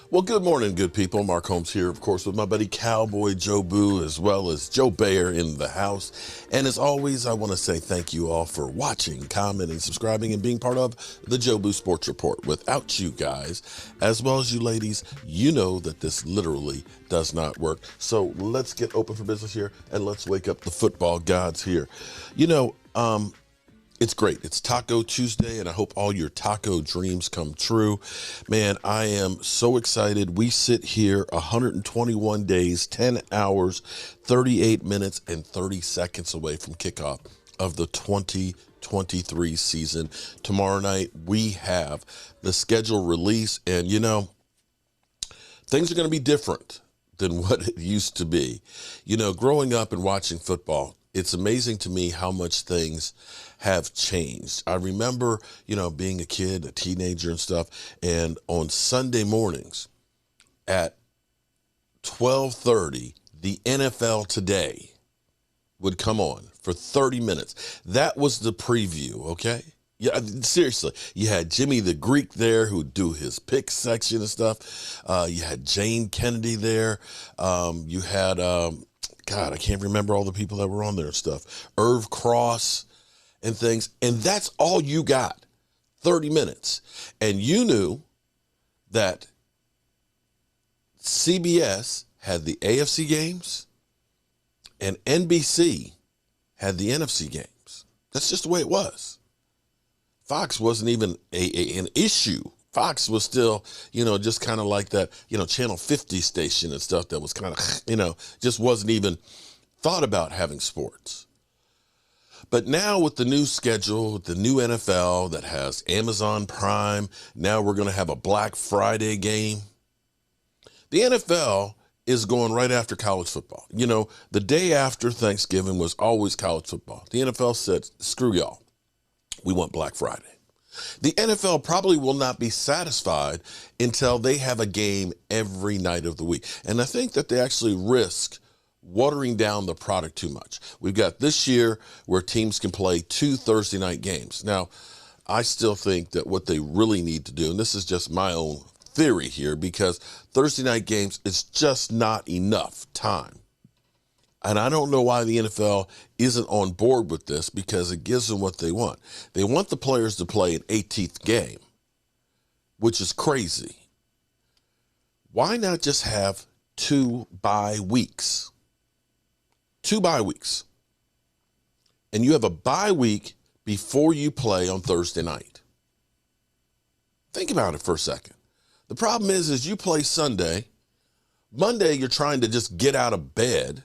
Well, good morning, good people. Mark Holmes here, of course, with my buddy Cowboy Joe Boo, as well as Joe Bayer in the house. And as always, I want to say thank you all for watching, commenting, subscribing, and being part of the Joe Boo Sports Report. Without you guys, as well as you ladies, you know that this literally does not work. So let's get open for business here, and let's wake up the football gods here. It's great. It's Taco Tuesday, and I hope all your taco dreams come true. Man, I am so excited. We sit here 121 days, 10 hours, 38 minutes, and 30 seconds away from kickoff of the 2023 season. Tomorrow night, we have the schedule release, and things are going to be different than what it used to be. Growing up and watching football, it's amazing to me how much things have changed. I remember, being a kid, a teenager and stuff, and on Sunday mornings at 12:30, the NFL Today would come on for 30 minutes. That was the preview, okay? Yeah, seriously. You had Jimmy the Greek there who would do his pick section and stuff. You had Jane Kennedy there. You had, God, I can't remember all the people that were on there and stuff. Irv Cross and things. And that's all you got, 30 minutes. And you knew that CBS had the AFC games and NBC had the NFC games. That's just the way it was. Fox wasn't even an issue. Fox was still, just kind of like that, Channel 50 station and stuff that was kind of, just wasn't even thought about having sports. But now with the new schedule, with the new NFL that has Amazon Prime, now we're going to have a Black Friday game. The NFL is going right after college football. The day after Thanksgiving was always college football. The NFL said, screw y'all. We want Black Friday. The NFL probably will not be satisfied until they have a game every night of the week. And I think that they actually risk watering down the product too much. We've got this year where teams can play 2 Thursday night games. Now, I still think that what they really need to do, and this is just my own theory here, because Thursday night games is just not enough time. And I don't know why the NFL isn't on board with this, because it gives them what they want. They want the players to play an 18th game, which is crazy. Why not just have 2 bye weeks? 2 bye weeks. And you have a bye week before you play on Thursday night. Think about it for a second. The problem is you play Sunday. Monday, you're trying to just get out of bed.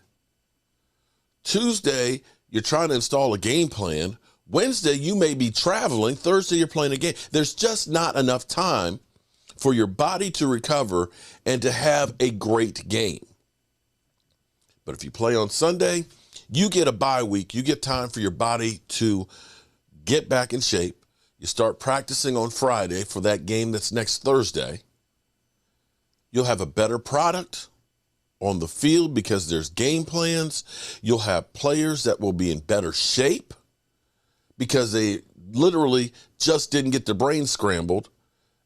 Tuesday, you're trying to install a game plan. Wednesday, you may be traveling. Thursday, you're playing a game. There's just not enough time for your body to recover and to have a great game. But if you play on Sunday, you get a bye week. You get time for your body to get back in shape. You start practicing on Friday for that game that's next Thursday. You'll have a better product on the field because there's game plans. You'll have players that will be in better shape because they literally just didn't get their brain scrambled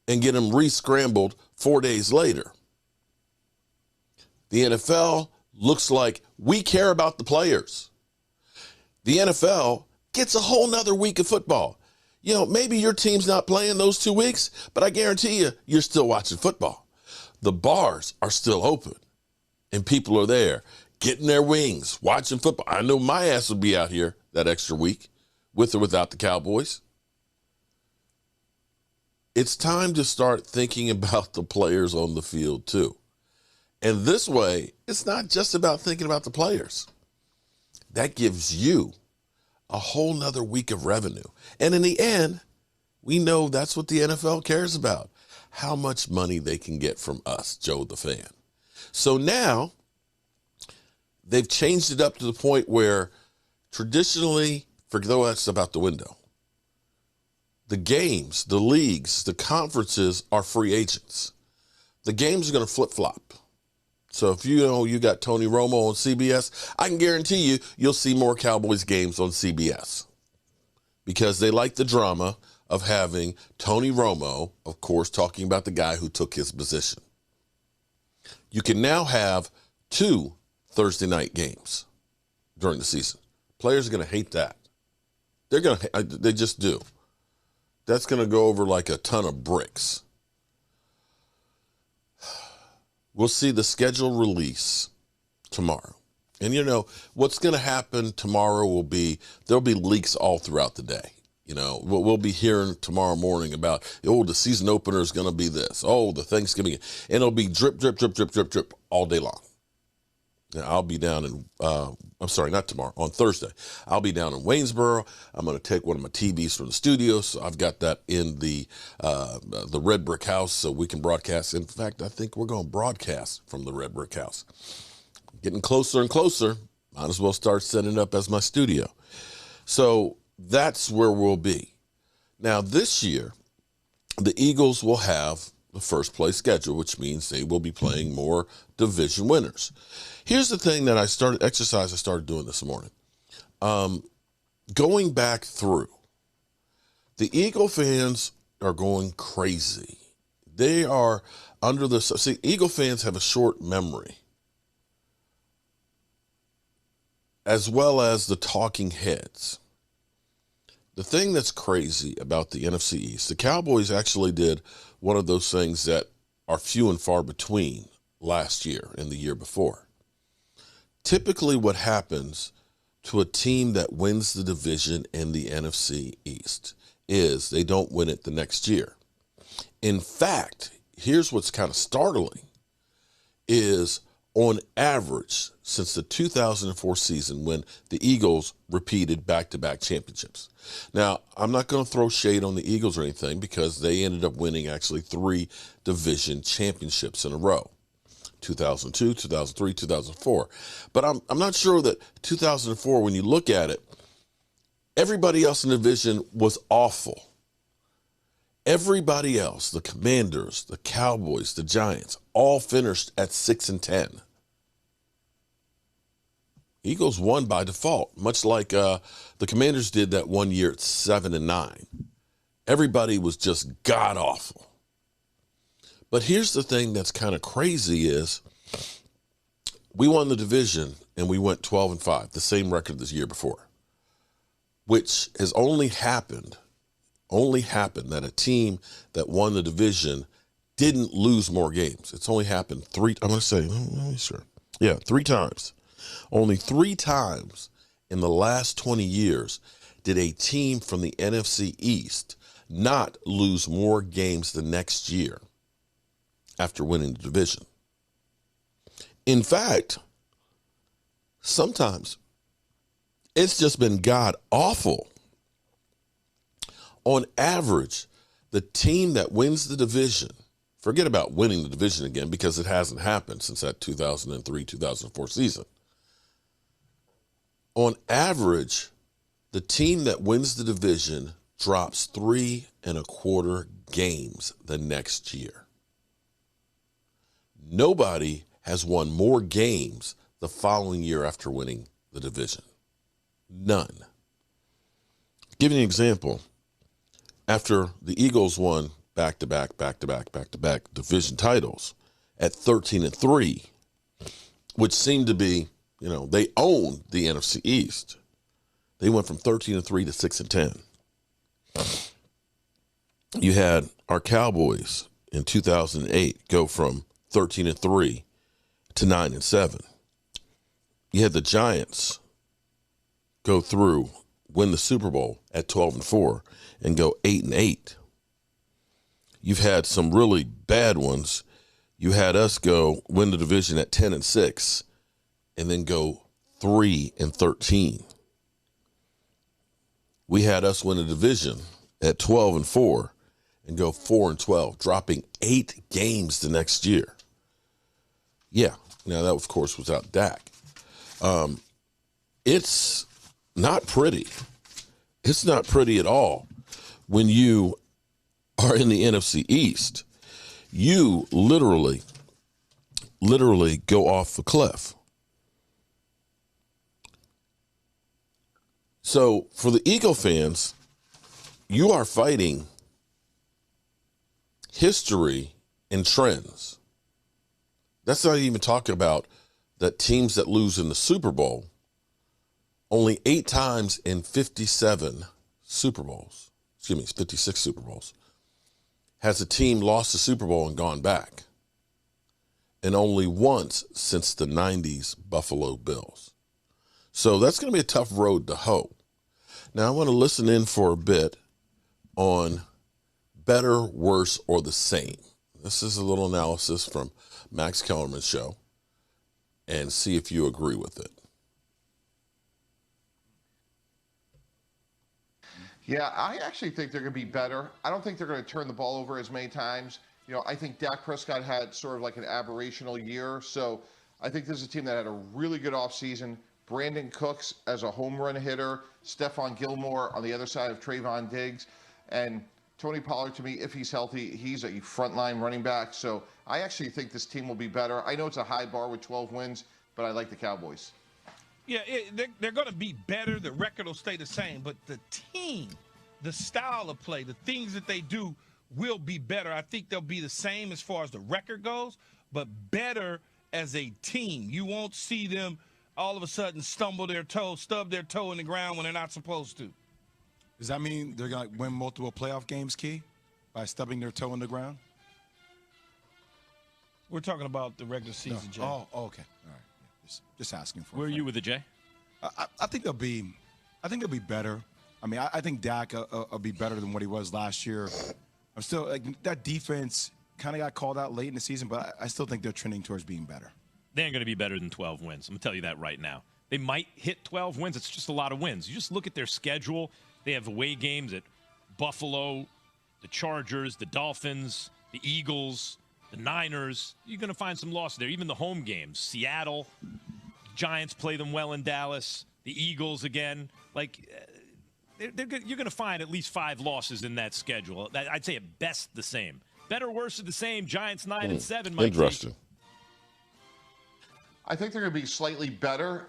and get them re-scrambled 4 days later. The NFL looks like we care about the players. The NFL gets a whole nother week of football. Maybe your team's not playing those 2 weeks, but I guarantee you're still watching football. The bars are still open. And people are there getting their wings, watching football. I know my ass would be out here that extra week with or without the Cowboys. It's time to start thinking about the players on the field too. And this way, it's not just about thinking about the players. That gives you a whole nother week of revenue. And in the end, we know that's what the NFL cares about, how much money they can get from us, Joe the fan. So now they've changed it up to the point where traditionally, forget that's about the window. The games, the leagues, the conferences are free agents. The games are going to flip-flop. So if you got Tony Romo on CBS, I can guarantee you'll see more Cowboys games on CBS because they like the drama of having Tony Romo, of course, talking about the guy who took his position. You can now have 2 Thursday night games during the season. Players are going to hate that. They just do. That's going to go over like a ton of bricks. We'll see the schedule release tomorrow. And you know, what's going to happen tomorrow there'll be leaks all throughout the day. You know, we'll be hearing tomorrow morning about, the season opener is going to be this. The Thanksgiving. And it'll be drip, drip, drip, drip, drip, drip all day long. Now, I'll be down in, not tomorrow, on Thursday. I'll be down in Waynesboro. I'm going to take one of my TVs from the studio. So I've got that in the Red Brick House so we can broadcast. In fact, I think we're going to broadcast from the Red Brick House. Getting closer and closer. Might as well start setting it up as my studio. So that's where we'll be. Now, this year, the Eagles will have the first place schedule, which means they will be playing more division winners. Here's the thing that I started doing this morning. Going back through, the Eagle fans are going crazy. They are under the, see, Eagle fans have a short memory, as well as the talking heads. The thing that's crazy about the NFC East, the Cowboys actually did one of those things that are few and far between last year and the year before. Typically what happens to a team that wins the division in the NFC East is they don't win it the next year. In fact, here's what's kind of startling is on average, since the 2004 season when the Eagles repeated back-to-back championships. Now, I'm not going to throw shade on the Eagles or anything because they ended up winning actually 3 division championships in a row. 2002, 2003, 2004. But I'm not sure that 2004, when you look at it, everybody else in the division was awful. Everybody else, the Commanders, the Cowboys, the Giants, all finished at 6-10. Eagles won by default, much like the Commanders did that one year at 7-9. Everybody was just god-awful. But here's the thing that's kind of crazy is we won the division and we went 12-5, the same record this year before, which has only happened that a team that won the division didn't lose more games. It's only happened 3 times. Only 3 times in the last 20 years did a team from the NFC East not lose more games the next year after winning the division. In fact, sometimes it's just been god awful. On average, the team that wins the division, forget about winning the division again because it hasn't happened since that 2003-2004 season. On average, the team that wins the division drops 3.25 games the next year. Nobody has won more games the following year after winning the division. None. Give you an example. After the Eagles won back-to-back division titles at 13-3, which seemed to be, they owned the NFC East. They went from 13-3 to 6-10. You had our Cowboys in 2008 go from 13-3 to 9-7. You had the Giants go through, win the Super Bowl at 12-4 and go 8-8. You've had some really bad ones. You had us go win the division at 10-6 and then go 3-13. We had us win the division at 12-4 and go 4-12, dropping 8 games the next year. Yeah, now that of course was without Dak. It's not pretty. It's not pretty at all. When you are in the NFC East, you literally go off the cliff. So for the Eagle fans, you are fighting history and trends. That's not even talking about that teams that lose in the Super Bowl, only 8 times in 57 Super Bowls, 56 Super Bowls, has a team lost the Super Bowl and gone back. And only once since the 90s Buffalo Bills. So that's going to be a tough road to hoe. Now I want to listen in for a bit on better, worse, or the same. This is a little analysis from Max Kellerman's show, and see if you agree with it. Yeah, I actually think they're going to be better. I don't think they're going to turn the ball over as many times. You know, I think Dak Prescott had sort of like an aberrational year. So I think this is a team that had a really good offseason. Brandon Cooks as a home run hitter, Stephon Gilmore on the other side of Trayvon Diggs, and Tony Pollard, to me, if he's healthy, he's a frontline running back. So I actually think this team will be better. I know it's a high bar with 12 wins, but I like the Cowboys. Yeah, they're going to be better. The record will stay the same, but the team, the style of play, the things that they do will be better. I think they'll be the same as far as the record goes, but better as a team. You won't see them all of a sudden stub their toe in the ground when they're not supposed to. Does that mean they're going to win multiple playoff games, Key, by stubbing their toe in the ground? We're talking about the regular season, Jay. Oh, okay. All right. Just asking for. Where are you with it, Jay? I think they'll be better. I mean, I think Dak will be better than what he was last year. I'm still like that defense kind of got called out late in the season, but I still think they're trending towards being better. They ain't going to be better than 12 wins. I'm going to tell you that right now. They might hit 12 wins. It's just a lot of wins. You just look at their schedule. They have away games at Buffalo, the Chargers, the Dolphins, the Eagles, the Niners. You're going to find some losses there. Even the home games, Seattle, Giants play them well in Dallas, the Eagles again. Like, you're going to find at least 5 losses in that schedule. I'd say at best the same. Better, worse, or the same. Giants 9-7. Mike. Interesting. I think they're going to be slightly better.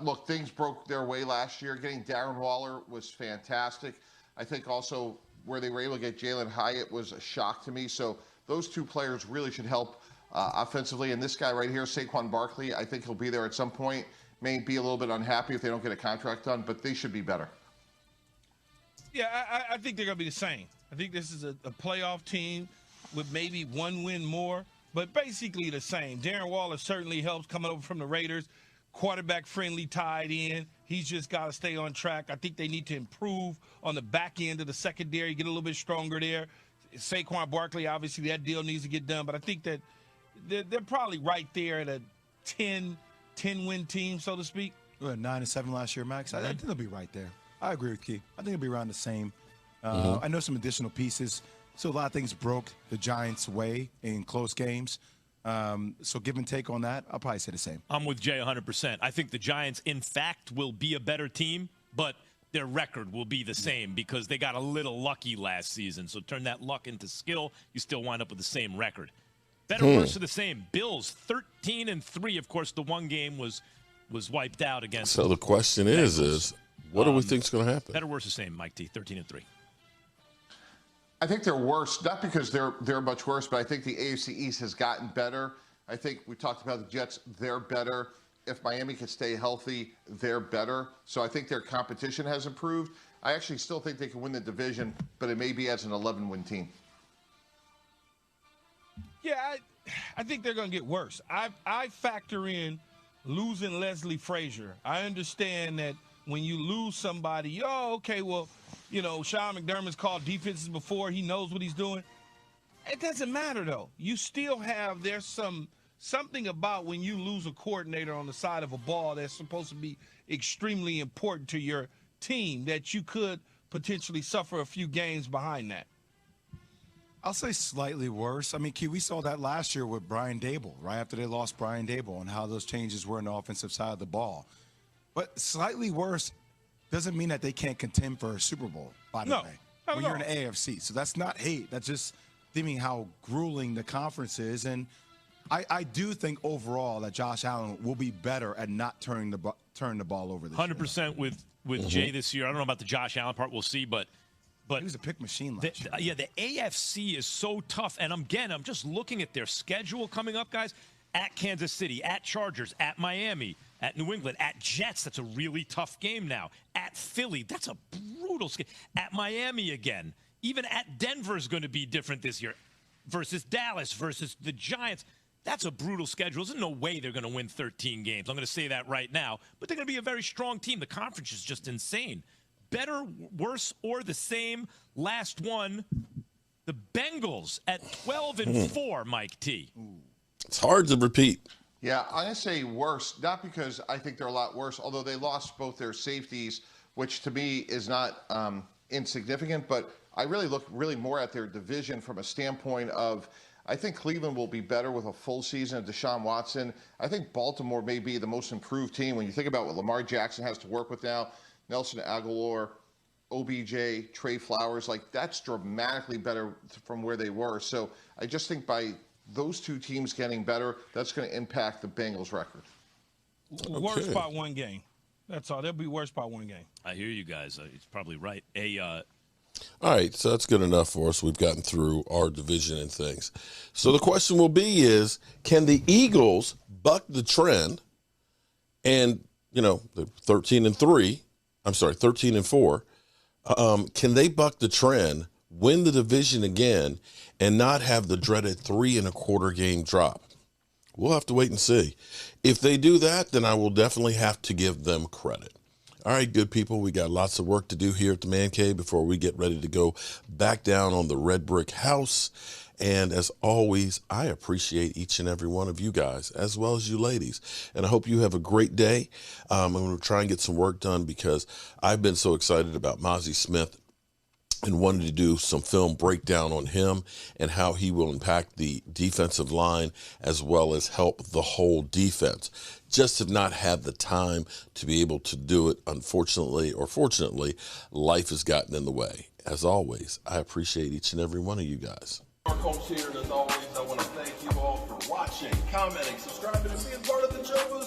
Look, things broke their way last year. Getting Darren Waller was fantastic. I think also where they were able to get Jalen Hyatt was a shock to me. So those 2 players really should help offensively. And this guy right here, Saquon Barkley, I think he'll be there at some point. May be a little bit unhappy if they don't get a contract done, but they should be better. Yeah, I think they're going to be the same. I think this is a playoff team with maybe 1 win more, but basically the same. Darren Waller certainly helps coming over from the Raiders. Quarterback-friendly tied in. He's just got to stay on track. I think they need to improve on the back end of the secondary, get a little bit stronger there. Saquon Barkley, obviously, that deal needs to get done, but I think that they're probably right there at a 10-win team, so to speak. We had 9-7 last year, Max. I think they'll be right there. I agree with Key. I think it'll be around the same. I know some additional pieces. So a lot of things broke the Giants' way in close games. So give and take on that, I'll probably say the same. I'm with Jay 100%. I think the Giants, in fact, will be a better team, but their record will be the same because they got a little lucky last season. So turn that luck into skill, you still wind up with the same record. Better, worse, or the same. Bills 13-3. Of course, the one game was wiped out against. So the question is what do we think is going to happen? Better, worse, the same, Mike T. 13-3. I think they're worse, not because they're much worse, but I think the AFC East has gotten better. I think we talked about the Jets, they're better. If Miami can stay healthy, they're better. So I think their competition has improved. I actually still think they can win the division, but it may be as an 11-win team. Yeah, I think they're going to get worse. I factor in losing Leslie Frazier. I understand that when you lose somebody, okay, well, you know, Sean McDermott's called defenses before. He knows what he's doing. It doesn't matter, though. You still have, there's something about when you lose a coordinator on the side of a ball that's supposed to be extremely important to your team that you could potentially suffer a few games behind that. I'll say slightly worse. I mean, Key, we saw that last year with Brian Dable, right after they lost Brian Dable, and how those changes were on the offensive side of the ball. But slightly worse doesn't mean that they can't contend for a Super Bowl, by the way, when you're in the AFC. So that's not hate. That's just thinking how grueling the conference is. And I do think overall that Josh Allen will be better at not turning the ball over this 100% year. with Jay this year. I don't know about the Josh Allen part. We'll see, but he was a pick machine last year. Yeah, the AFC is so tough. And again, I'm just looking at their schedule coming up, guys. at Kansas City, at Chargers, at Miami, at New England, at Jets. That's a really tough game now. At Philly, that's a brutal game. At Miami again. Even at Denver is going to be different this year versus Dallas, versus the Giants. That's a brutal schedule. There's no way they're going to win 13 games. I'm going to say that right now. But they're going to be a very strong team. The conference is just insane. Better, worse, or the same. Last one, the Bengals at 12-4, Mike T. It's hard to repeat. Yeah, I'm going to say worse, not because I think they're a lot worse, although they lost both their safeties, which to me is not insignificant, but I really look more at their division from a standpoint of I think Cleveland will be better with a full season of Deshaun Watson. I think Baltimore may be the most improved team when you think about what Lamar Jackson has to work with now. Nelson Aguilar, OBJ, Trey Flowers, like that's dramatically better from where they were. So I just think by those two teams getting better, that's going to impact the Bengals record. Worse by one game. That's all. They'll be worse by one game. I hear you guys. It's probably right. All right, so that's good enough for us. We've gotten through our division and things. So the question will be is, can the Eagles buck the trend and, you know, the 13-4, can they buck the trend, win the division again, and not have the dreaded 3.25 game drop? We'll have to wait and see. If they do that, then I will definitely have to give them credit. All right, good people, we got lots of work to do here at the Man Cave before we get ready to go back down on the red brick house. And as always, I appreciate each and every one of you guys, as well as you ladies. And I hope you have a great day. I'm going to try and get some work done because I've been so excited about Mozzie Smith and wanted to do some film breakdown on him and how he will impact the defensive line as well as help the whole defense. Just have not had the time to be able to do it. Unfortunately or fortunately, life has gotten in the way. As always, I appreciate each and every one of you guys. Our coach here, and as always, I want to thank you all for watching, commenting, subscribing, and being part of the show.